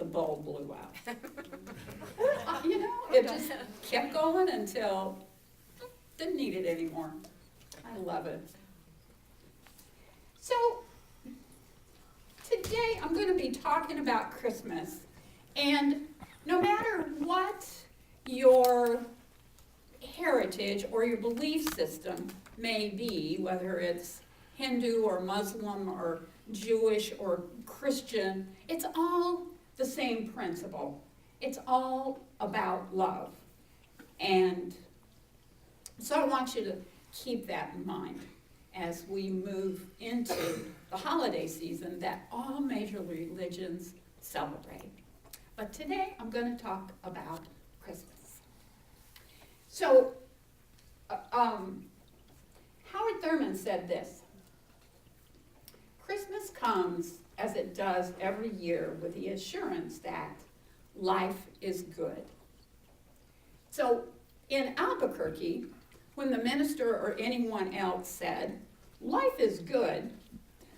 the bulb blew out. It just kept going until didn't need it anymore. I love it. So today I'm going to be talking about Christmas, and no matter what your heritage or your belief system may be, whether it's Hindu or Muslim or Jewish or Christian, it's all the same principle. It's all about love. And so I want you to keep that in mind as we move into the holiday season that all major religions celebrate. But today I'm going to talk about Christmas. So, Howard Thurman said this: Christmas comes as it does every year with the assurance that life is good. So, in Albuquerque, when the minister or anyone else said, "Life is good,"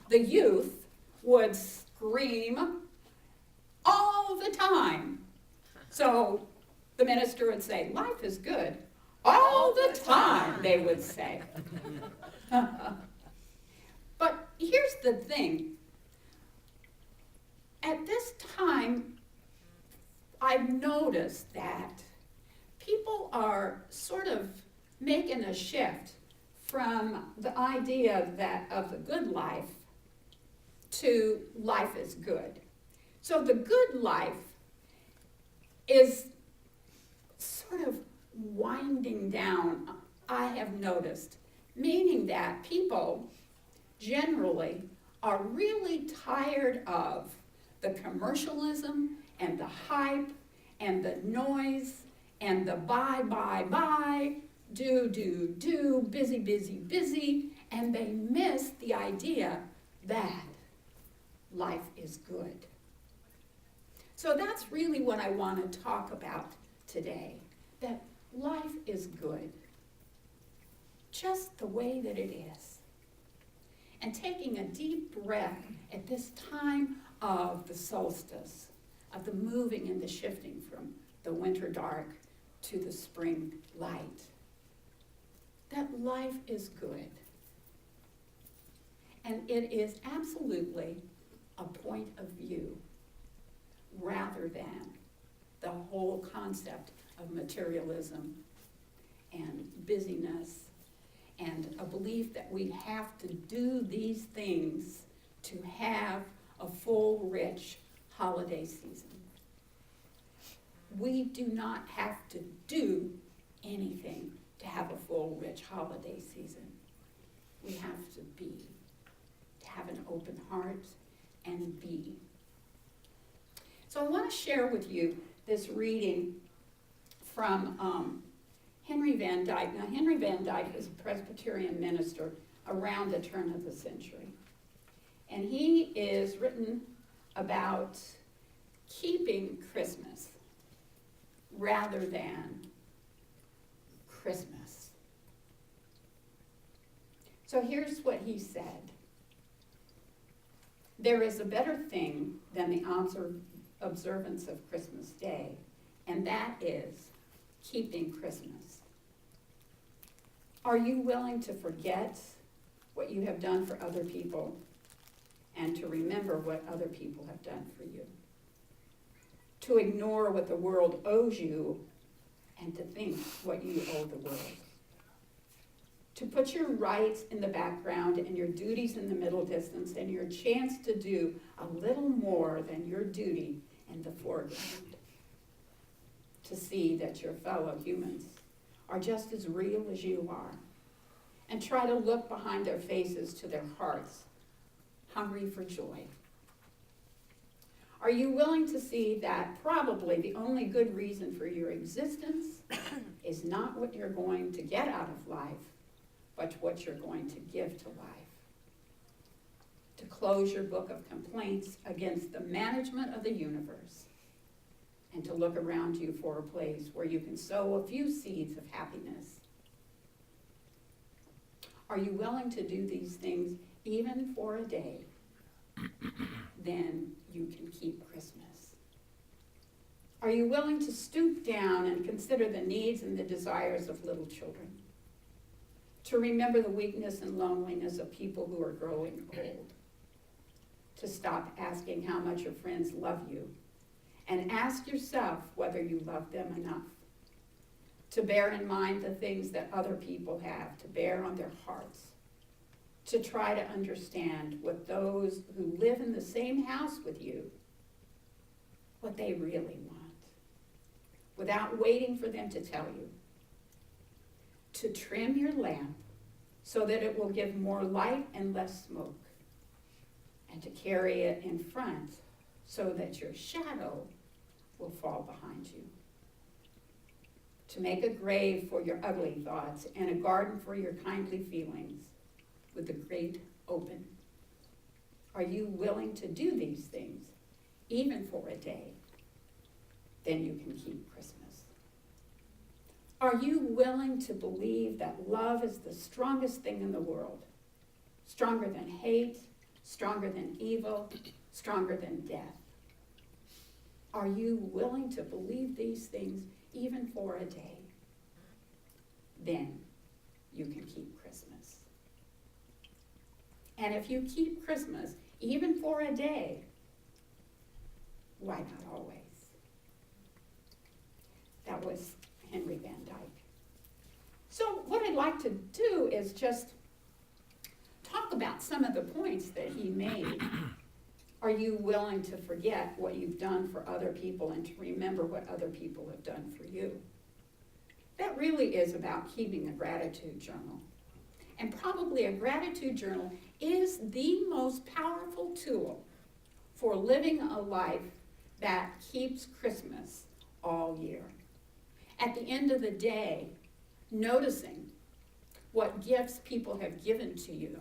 the youth would scream all the time. So the minister would say, "Life is good all the time," they would say. But here's the thing. At this time, I've noticed that people are sort of making a shift from the idea that of the good life to life is good. So the good life is sort of winding down, I have noticed, meaning that people generally are really tired of the commercialism and the hype and the noise and the buy, do, busy, and they miss the idea that life is good. So that's really what I want to talk about today, that life is good, just the way that it is. And taking a deep breath at this time of the solstice, of the moving and the shifting from the winter dark to the spring light, that life is good. And it is absolutely a point of view rather than the whole concept of materialism and busyness and a belief that we have to do these things to have a full, rich holiday season. We do not have to do anything to have a full, rich holiday season. We have to be, to have an open heart and be. So I want to share with you this reading from Henry Van Dyke. Now, Henry Van Dyke is a Presbyterian minister around the turn of the century. And he is written about keeping Christmas rather than Christmas. So here's what he said. There is a better thing than the observance of Christmas Day, and that is keeping Christmas. Are you willing to forget what you have done for other people and to remember what other people have done for you? To ignore what the world owes you and to think what you owe the world. To put your rights in the background and your duties in the middle distance and your chance to do a little more than your duty in the foreground. To see that your fellow humans are just as real as you are and try to look behind their faces to their hearts, hungry for joy. Are you willing to see that probably the only good reason for your existence is not what you're going to get out of life, but what you're going to give to life? To close your book of complaints against the management of the universe and to look around you for a place where you can sow a few seeds of happiness. Are you willing to do these things even for a day? Then you can keep Christmas. Are you willing to stoop down and consider the needs and the desires of little children? To remember the weakness and loneliness of people who are growing old? To stop asking how much your friends love you and ask yourself whether you love them enough? To bear in mind the things that other people have, to bear on their hearts, to try to understand what those who live in the same house with you, what they really want, without waiting for them to tell you. To trim your lamp so that it will give more light and less smoke, and to carry it in front so that your shadow will fall behind you. To make a grave for your ugly thoughts and a garden for your kindly feelings with the grate open. Are you willing to do these things, even for a day? Then you can keep Christmas. Are you willing to believe that love is the strongest thing in the world? Stronger than hate, stronger than evil, stronger than death? Are you willing to believe these things even for a day? Then you can keep Christmas. And if you keep Christmas even for a day, why not always? That was Henry Van Dyke. So what I'd like to do is just talk about some of the points that he made. Are you willing to forget what you've done for other people and to remember what other people have done for you? That really is about keeping a gratitude journal. And probably a gratitude journal is the most powerful tool for living a life that keeps Christmas all year. At the end of the day, noticing what gifts people have given to you,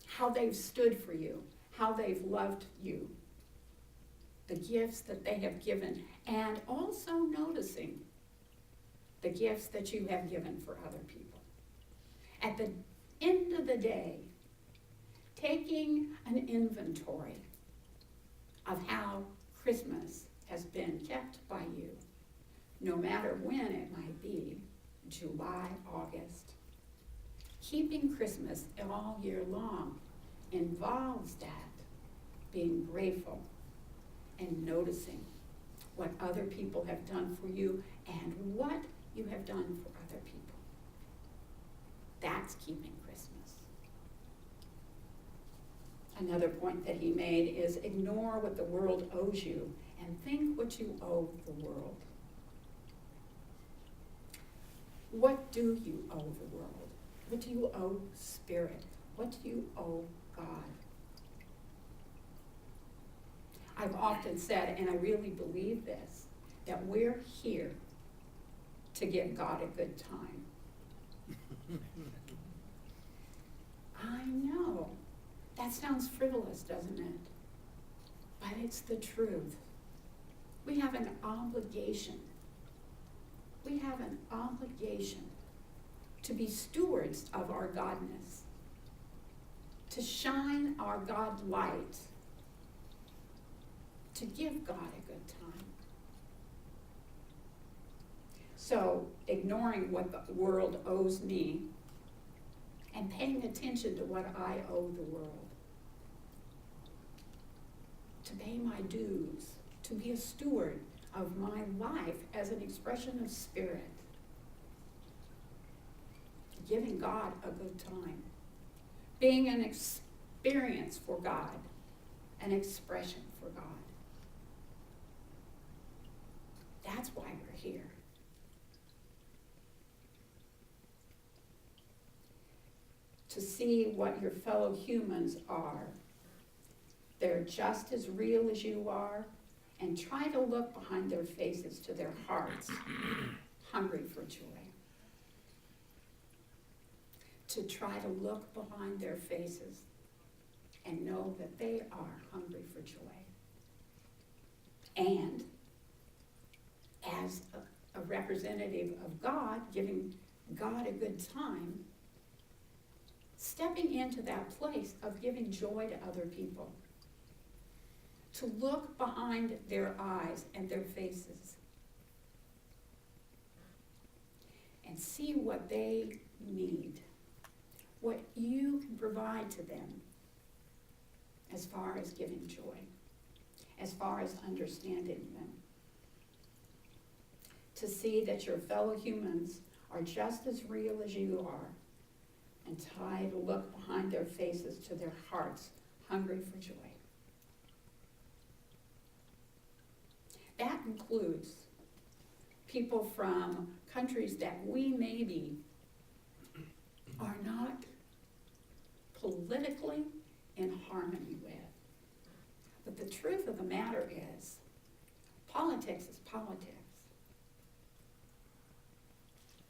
how they've stood for you, how they've loved you, the gifts that they have given, and also noticing the gifts that you have given for other people. At the end of the day, taking an inventory of how Christmas has been kept by you, no matter when it might be, July, August. Keeping Christmas all year long involves that, being grateful and noticing what other people have done for you and what you have done for other people. That's keeping Christmas. Another point that he made is ignore what the world owes you and think what you owe the world. What do you owe the world? What do you owe Spirit? What do you owe God? I've often said, and I really believe this, that we're here to give God a good time. I know. That sounds frivolous, doesn't it? But it's the truth. We have an obligation. We have an obligation to be stewards of our Godness, to shine our God light, to give God a good time. So, ignoring what the world owes me and paying attention to what I owe the world. To pay my dues, to be a steward of my life as an expression of Spirit. Giving God a good time. Being an experience for God, an expression for God. That's why we're here. To see what your fellow humans are. They're just as real as you are, and try to look behind their faces to their hearts, hungry for joy. To try to look behind their faces and know that they are hungry for joy. And as a representative of God, giving God a good time, stepping into that place of giving joy to other people. to look behind their eyes and their faces and see what they need, what you can provide to them as far as giving joy, as far as understanding them. To see that your fellow humans are just as real as you are, and try to look behind their faces to their hearts, hungry for joy. That includes people from countries that we maybe are not politically in harmony with. But the truth of the matter is, politics is politics.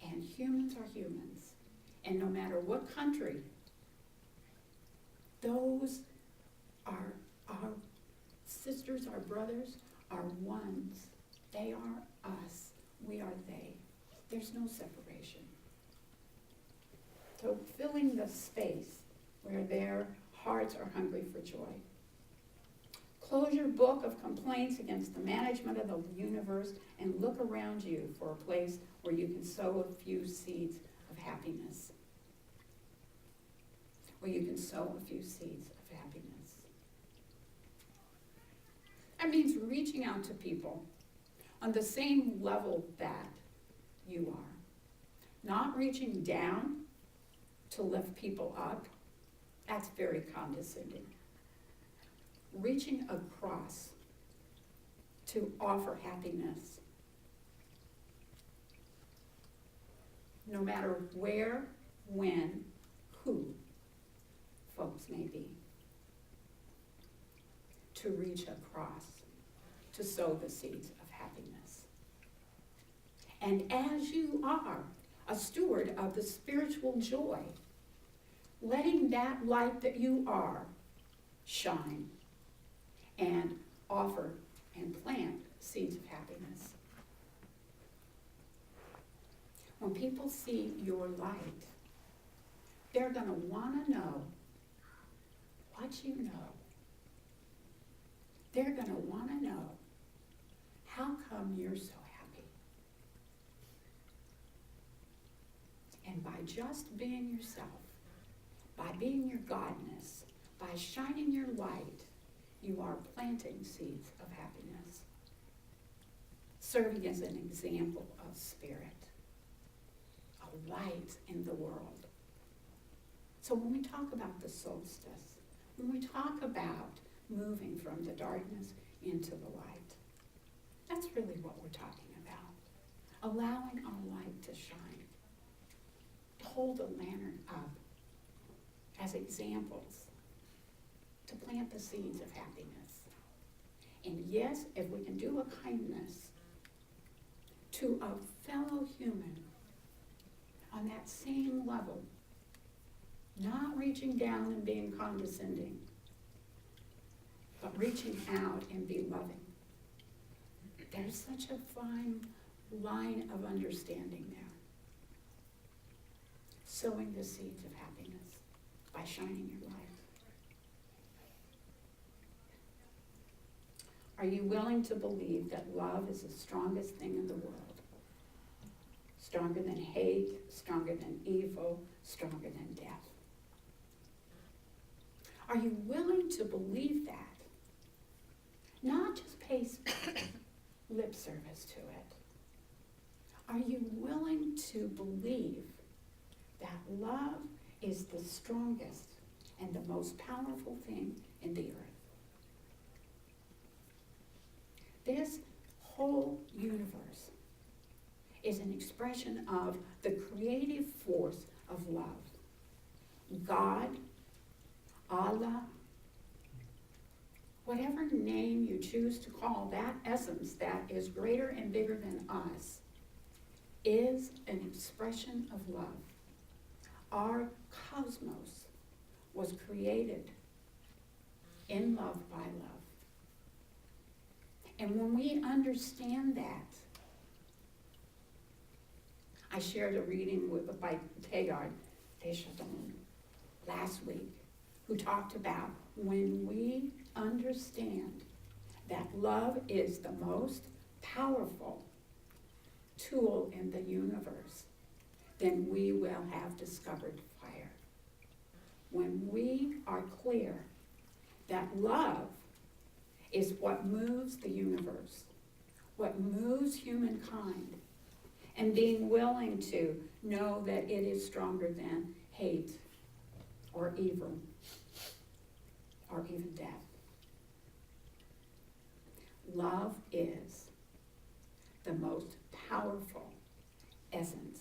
And humans are humans. And no matter what country, those are our sisters, our brothers, our ones. They are us. We are they. There's no separation. So filling the space where their hearts are hungry for joy. Close your book of complaints against the management of the universe and look around you for a place where you can sow a few seeds of happiness. Where you can sow a few seeds of happiness. That means reaching out to people on the same level that you are. Not reaching down to lift people up. That's very condescending. Reaching across to offer happiness. No matter where, when, who folks may be. To reach across, to sow the seeds of happiness. And as you are a steward of the spiritual joy, letting that light that you are shine and offer and plant seeds of happiness. When people see your light, they're going to want to know what you know. They're going to want to know, how come you're so happy? And by just being yourself, by being your godness, by shining your light, you are planting seeds of happiness, serving as an example of spirit, a light in the world. So when we talk about the solstice, when we talk about moving from the darkness into the light, that's really what we're talking about. Allowing our light to shine. Hold a lantern up as examples to plant the seeds of happiness. And yes, if we can do a kindness to a fellow human on that same level, not reaching down and being condescending, but reaching out and be loving. There's such a fine line of understanding there. Sowing the seeds of happiness by shining your light. Are you willing to believe that love is the strongest thing in the world? Stronger than hate, stronger than evil, stronger than death. Are you willing to believe that? Not just pay lip service to it. Are you willing to believe that love is the strongest and the most powerful thing in the earth? This whole universe is an expression of the creative force of love. God, Allah, whatever name you choose to call that essence that is greater and bigger than us, is an expression of love. Our cosmos was created in love by love. And when we understand that, I shared a reading by Teilhard de Chardin last week, who talked about when we understand love is the most powerful tool in the universe, then we will have discovered fire. When we are clear that love is what moves the universe, what moves humankind, and being willing to know that it is stronger than hate or evil or even death. Love is the most powerful essence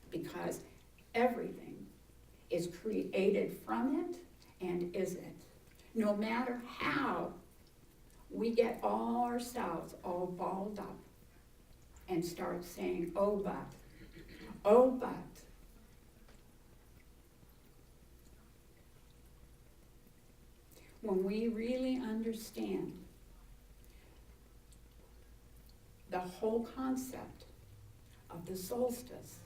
because everything is created from it and is it. No matter how we get ourselves all balled up and start saying, oh but. When we really understand the whole concept of the solstice,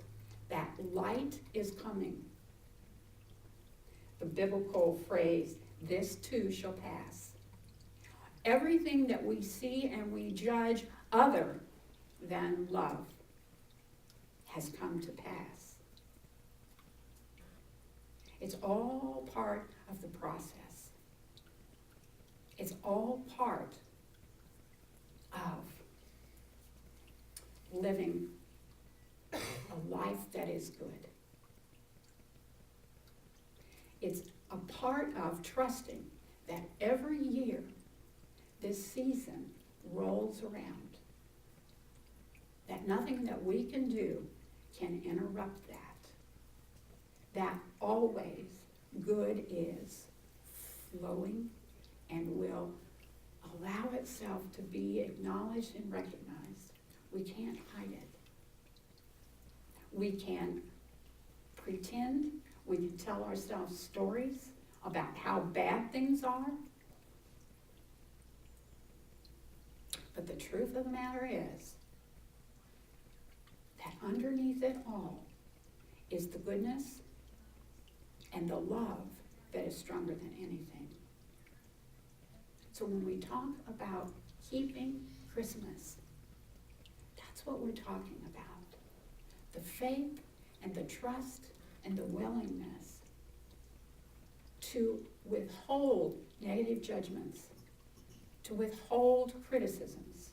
that light is coming. The biblical phrase, this too shall pass. Everything that we see and we judge other than love has come to pass. It's all part of the process. It's all part of living a life that is good. It's a part of trusting that every year this season rolls around, that nothing that we can do can interrupt that. That always good is flowing and will allow itself to be acknowledged and recognized. We can't hide it. We can pretend, we can tell ourselves stories about how bad things are. But the truth of the matter is that underneath it all is the goodness and the love that is stronger than anything. So when we talk about keeping Christmas, that's what we're talking about. The faith and the trust and the willingness to withhold negative judgments, to withhold criticisms,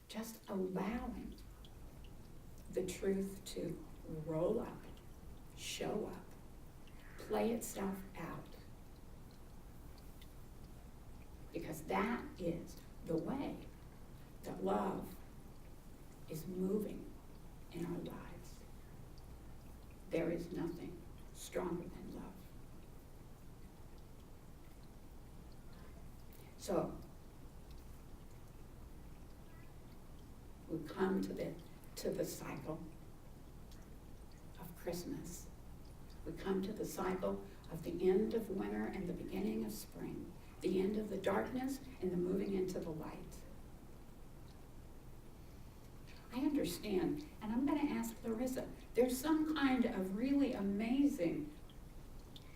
just allowing the truth to roll up, show up, play itself out. Because that is the way that love is moving in our lives. There is nothing stronger than love. So, we come to the cycle of Christmas. We come to the cycle of the end of winter and the beginning of spring, the end of the darkness and the moving into the light. I understand, and I'm going to ask Larissa, there's some kind of really amazing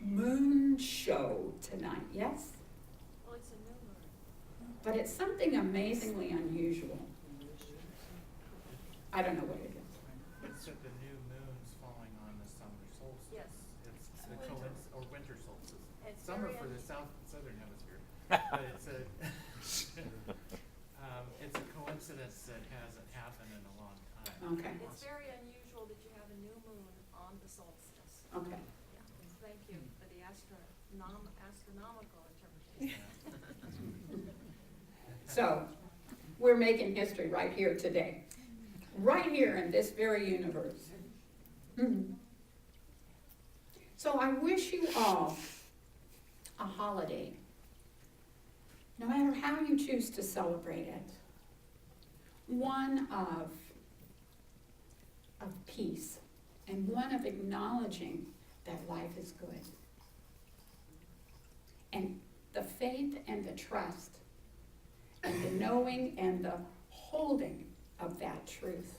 moon show tonight, yes? Well, it's a new moon. But it's something amazingly unusual. I don't know what it is. It's that the new moon's falling on the summer solstice. Yes. It's the Winter. or winter solstice. It's Summer very for the unusual. southern hemisphere. But it's a it's a coincidence that hasn't happened in a long time. Okay. It's very unusual that you have a new moon on the solstice. Okay. Yeah, thank you for the astronomical interpretation. So, we're making history right here today. Right here in this very universe. So I wish you all a holiday, no matter how you choose to celebrate it, one of peace and one of acknowledging that life is good. And the faith and the trust and the knowing and the holding of that truth,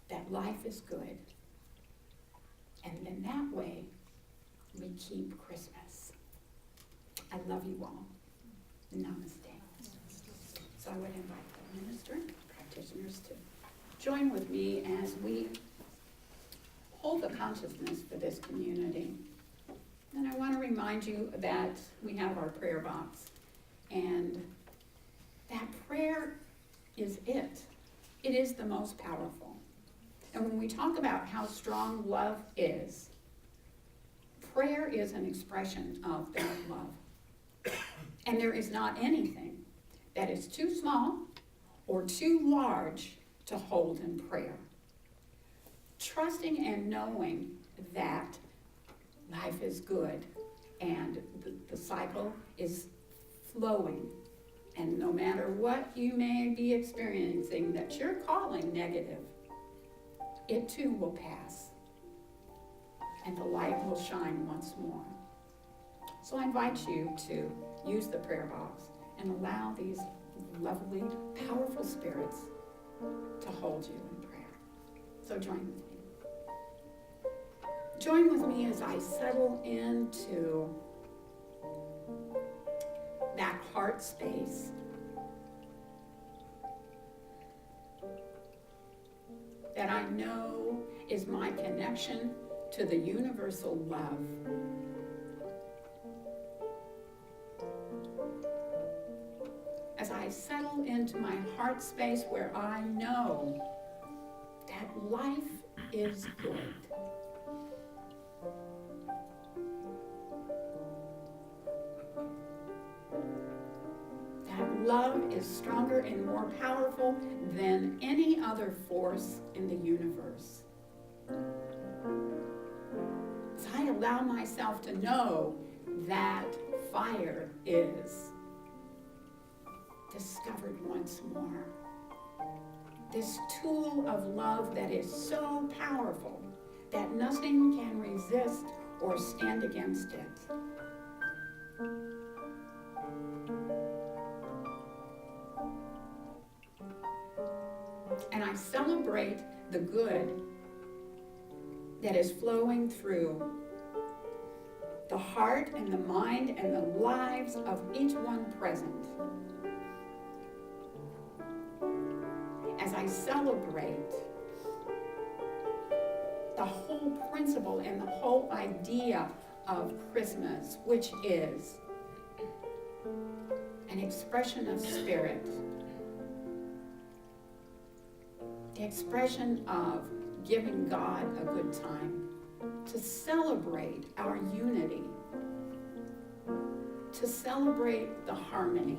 that life is good. And in that way, we keep Christmas. I love you all. Namaste. So I would invite the minister, practitioners to join with me as we hold the consciousness for this community. And I want to remind you that we have our prayer box, and that prayer is it. It is the most powerful. And when we talk about how strong love is, prayer is an expression of that love. And there is not anything that is too small or too large to hold in prayer. Trusting and knowing that life is good and the cycle is flowing, and no matter what you may be experiencing that you're calling negative, it too will pass, and the light will shine once more. So I invite you to use the prayer box and allow these lovely, powerful spirits to hold you in prayer. So join with me. Join with me as I settle into that heart space. That I know is my connection to the universal love. As I settle into my heart space where I know that life is good. That love is stronger and more powerful than any other force in the universe. As I allow myself to know that fire is discovered once more. This tool of love that is so powerful that nothing can resist or stand against it. And I celebrate the good that is flowing through the heart and the mind and the lives of each one present. As I celebrate the whole principle and the whole idea of Christmas, which is an expression of spirit, the expression of giving God a good time, to celebrate our unity, to celebrate the harmony.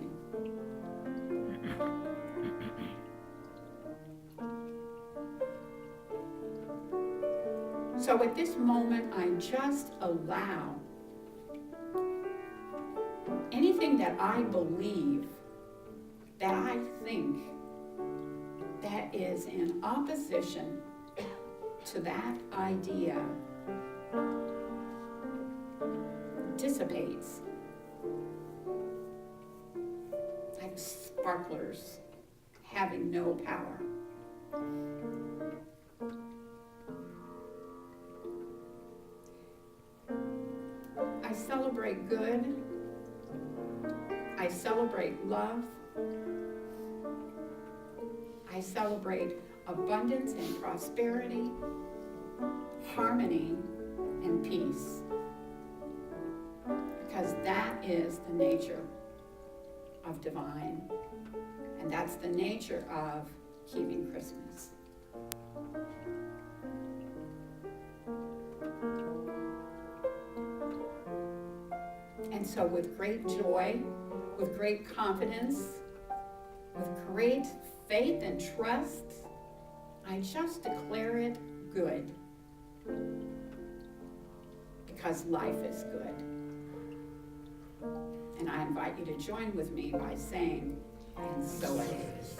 So at this moment, I just allow anything that I believe, that I think, that is in opposition to that idea dissipates like sparklers having no power. I celebrate good. I celebrate love. I celebrate abundance and prosperity, harmony and peace. Because that is the nature of divine. And that's the nature of keeping Christmas. And so with great joy, with great confidence, with great faith and trust, I just declare it good. Because life is good. And I invite you to join with me by saying, and so it is.